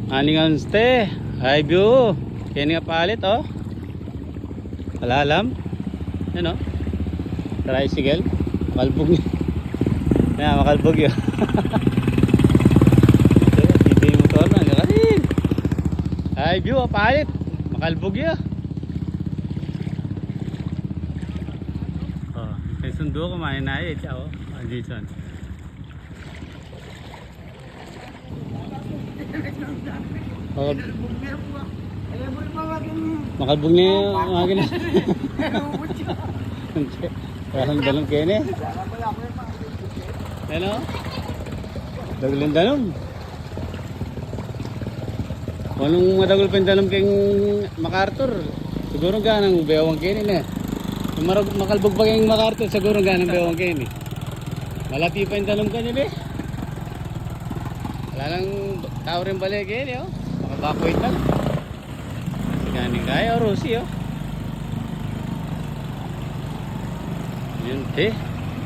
Aningan ste, high view. Kaya nga palit oh. Alalam. Yan oh. Tricycle. Makalbog niya. Kaya makalbog yun. Dito yung motor na. Karin. High view oh, palit. Makalbog yun. Oh, may sundo kumain na eh. Ciao. Andito. Makalbog niya yung mga ganyan. Parang dalong kene. Ano? Dagulang dalong. Anong madagol pa yung dalong keng MacArthur? Siguro ganang bewang kene na. Makalbog pa keng MacArthur, siguro ganang bewang kene. Malati pa yung dalong kanya be. Wala lang tao rin balik kene oh. Makabakwait lang. Ganing kaya Rosie oh. Yun